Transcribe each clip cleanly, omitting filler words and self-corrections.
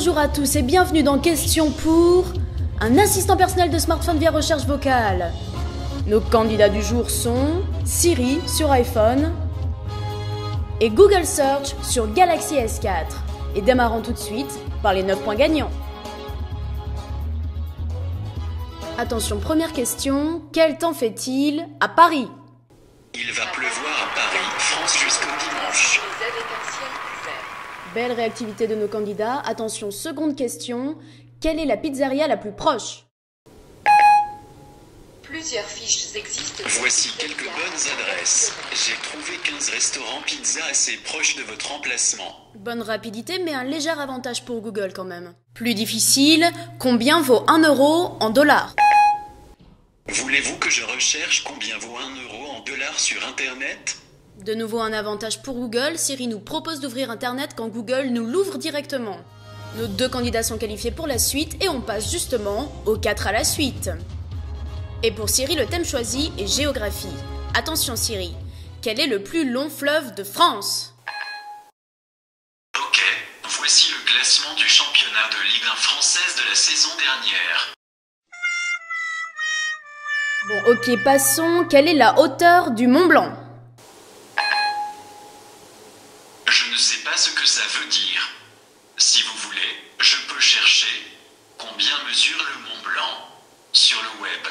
Bonjour à tous et bienvenue dans Question pour un assistant personnel de smartphone via recherche vocale. Nos candidats du jour sont Siri sur iPhone et Google Search sur Galaxy S4. Et démarrons tout de suite par les 9 points gagnants. Attention, première question. Quel temps fait-il à Paris? Il va pleuvoir à Paris, France jusqu'au dimanche. Belle réactivité de nos candidats. Attention, seconde question. Quelle est la pizzeria la plus proche? Plusieurs fiches existent. Voici quelques bonnes adresses. J'ai trouvé 15 restaurants pizza assez proches de votre emplacement. Bonne rapidité, mais un léger avantage pour Google quand même. Plus difficile, combien vaut 1 euro en dollars? Voulez-vous que je recherche combien vaut 1 euro en dollars sur Internet? De nouveau un avantage pour Google, Siri nous propose d'ouvrir Internet quand Google nous l'ouvre directement. Nos deux candidats sont qualifiés pour la suite et on passe justement aux 4 à la suite. Et pour Siri, le thème choisi est géographie. Attention Siri, quel est le plus long fleuve de France? Ok, voici le classement du championnat de Ligue 1 française de la saison dernière. Bon, ok, passons. Quelle est la hauteur du Mont Blanc? Je ne sais pas ce que ça veut dire. Si vous voulez, je peux chercher combien mesure le Mont Blanc sur le web.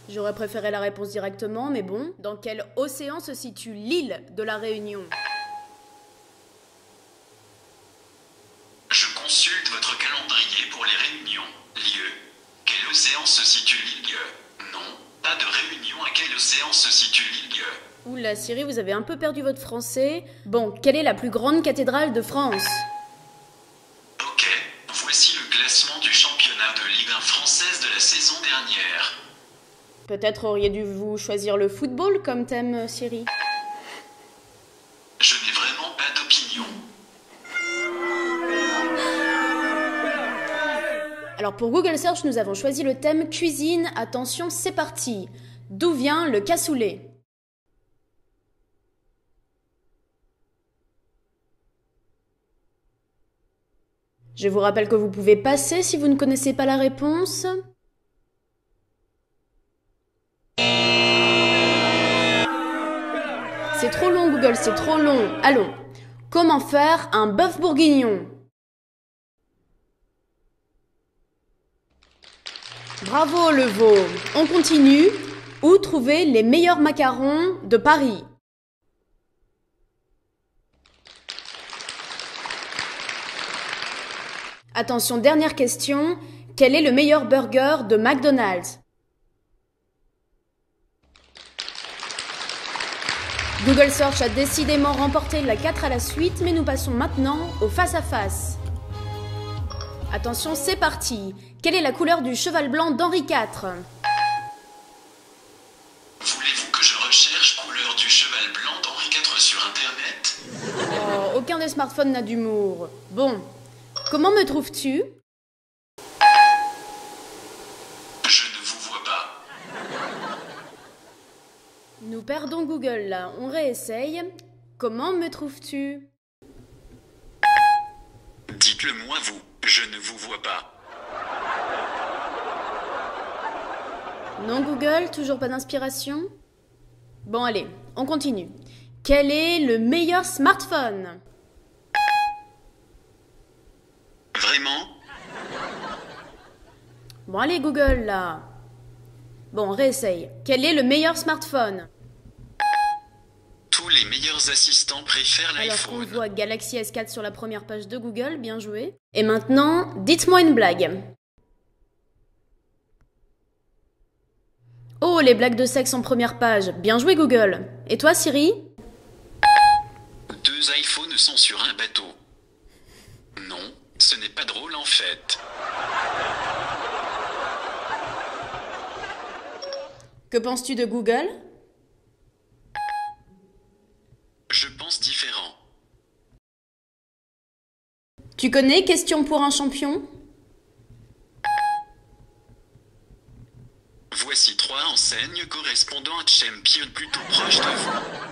J'aurais préféré la réponse directement, mais bon. Dans quel océan se situe l'île de la Réunion? Je consulte votre calendrier pour les réunions. Lieu. Quel océan se situe l'île? Non, pas de réunion. À quel océan se situe l'île? Oula, Siri, vous avez un peu perdu votre français. Bon, quelle est la plus grande cathédrale de France? Ok, voici le classement du championnat de Ligue 1 française de la saison dernière. Peut-être auriez-vous dû choisir le football comme thème, Siri. Je n'ai vraiment pas d'opinion. Alors pour Google Search, nous avons choisi le thème cuisine. Attention, c'est parti. D'où vient le cassoulet? Je vous rappelle que vous pouvez passer si vous ne connaissez pas la réponse. C'est trop long Google, c'est trop long. Allons. Comment faire un bœuf bourguignon? Bravo le veau. On continue. Où trouver les meilleurs macarons de Paris? Attention, dernière question. Quel est le meilleur burger de McDonald's? Google Search a décidément remporté la 4 à la suite, mais nous passons maintenant au face-à-face. Attention, c'est parti. Quelle est la couleur du cheval blanc d'Henri IV? Voulez-vous que je recherche couleur du cheval blanc d'Henri IV sur Internet? Oh, aucun des smartphones n'a d'humour. Bon, comment me trouves-tu? Je ne vous vois pas. Nous perdons Google là, on réessaye. Comment me trouves-tu? Dites-le moi vous, je ne vous vois pas. Non Google, toujours pas d'inspiration? Bon allez, on continue. Quel est le meilleur smartphone? Vraiment? Bon allez Google là. Bon, on réessaye. Quel est le meilleur smartphone? Tous les meilleurs assistants préfèrent Alors qu'on l'iPhone. voit Galaxy S4 sur la première page de Google, bien joué. Et maintenant, dites-moi une blague. Oh, les blagues de sexe en première page. Bien joué Google. Et toi Siri? 2 iPhones sont sur un bateau. Non, ce n'est pas drôle en fait. Que penses-tu de Google? Je pense différent. Tu connais Question pour un champion? Voici 3 enseignes correspondant à Champion plutôt proches de vous.